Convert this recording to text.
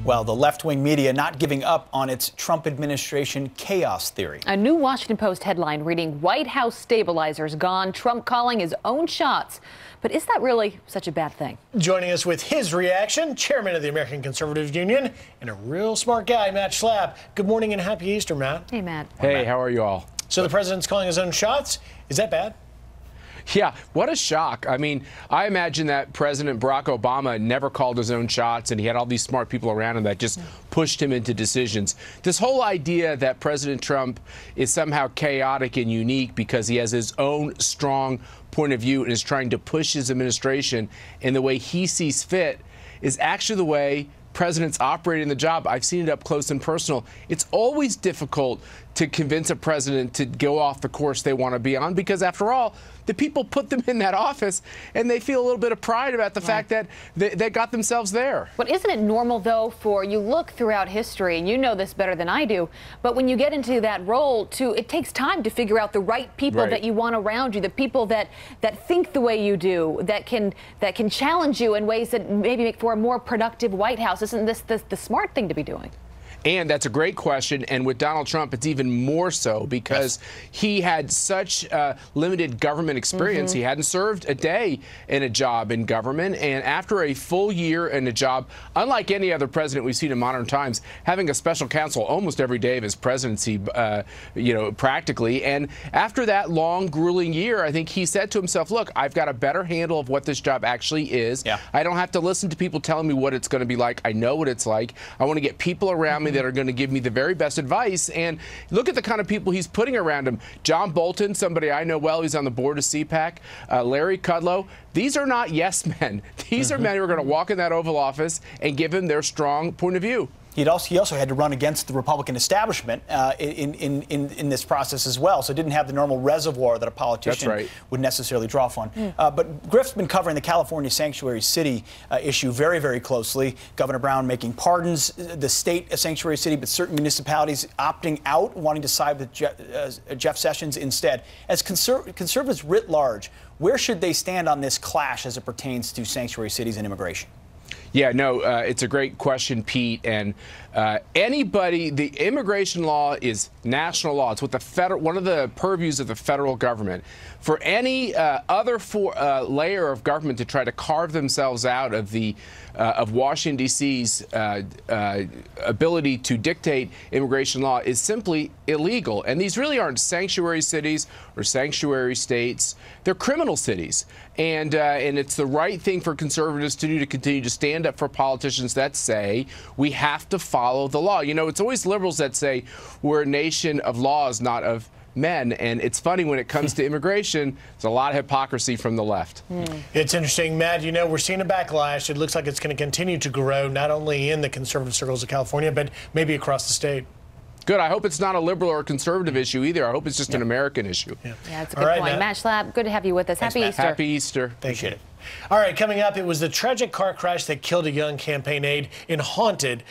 Well, the left-wing media not giving up on its Trump administration chaos theory. A new Washington Post headline reading, White House stabilizers gone, Trump calling his own shots. But is that really such a bad thing? Joining us with his reaction, chairman of the American Conservative Union and a real smart guy, Matt Schlapp. Good morning and happy Easter, Matt. Hey, Matt. Hey, how are you all? So the president's calling his own shots. Is that bad? Yeah, what a shock. I mean, I imagine that President Barack Obama never called his own shots, and he had all these smart people around him that just pushed him into decisions. This whole idea that President Trump is somehow chaotic and unique because he has his own strong point of view and is trying to push his administration in the way he sees fit is actually the way presidents operate in the job. I've seen it up close and personal. It's always difficult to convince a president to go off the course they want to be on because, after all, the people put them in that office and they feel a little bit of pride about the fact that they got themselves there. But isn't it normal, though, for you look throughout history, and you know this better than I do, but when you get into that role, it takes time to figure out the right people that you want around you, the people that think the way you do, that can challenge you in ways that maybe make for a more productive White House. Isn't this the smart thing to be doing? And that's a great question. And with Donald Trump, it's even more so because he had such limited government experience. He hadn't served a day in a job in government. And after a full year in a job, unlike any other president we've seen in modern times, having a special counsel almost every day of his presidency, practically. And after that long, grueling year, I think he said to himself, look, I've got a better handle of what this job actually is. I don't have to listen to people telling me what it's going to be like. I know what it's like. I want to get people around me that are going to give me the very best advice. And look at the kind of people he's putting around him. John Bolton, somebody I know well, he's on the board of CPAC. Larry Kudlow. These are not yes men. These are men who are going to walk in that Oval Office and give him their strong point of view. He also had to run against the Republican establishment in this process as well, so didn't have the normal reservoir that a politician would necessarily draw from. But Griff's been covering the California sanctuary city issue very, very closely. Governor Brown making pardons, the state a sanctuary city, but certain municipalities opting out, wanting to side with Jeff Sessions instead. As conservatives writ large, where should they stand on this clash as it pertains to sanctuary cities and immigration? Yeah, no, it's a great question, Pete. And the immigration law is national law. It's what one of the purviews of the federal government. For any other layer of government to try to carve themselves out of Washington, D.C.'s ability to dictate immigration law is simply illegal. And these really aren't sanctuary cities or sanctuary states. They're criminal cities. And it's the right thing for conservatives to do, to continue to stand up for politicians that say we have to follow the law. You know, it's always liberals that say we're a nation of laws, not of men. And it's funny, when it comes to immigration, there's a lot of hypocrisy from the left. It's interesting, Matt. You know, we're seeing a backlash. It looks like it's going to continue to grow, not only in the conservative circles of California, but maybe across the state. Good. I hope it's not a liberal or conservative issue either. I hope it's just an American issue. Yeah, it's a good point. Matt Schlapp, good to have you with us. Happy Easter. Happy Easter. Appreciate it. All right, coming up, it was the tragic car crash that killed a young campaign aide in Haunted.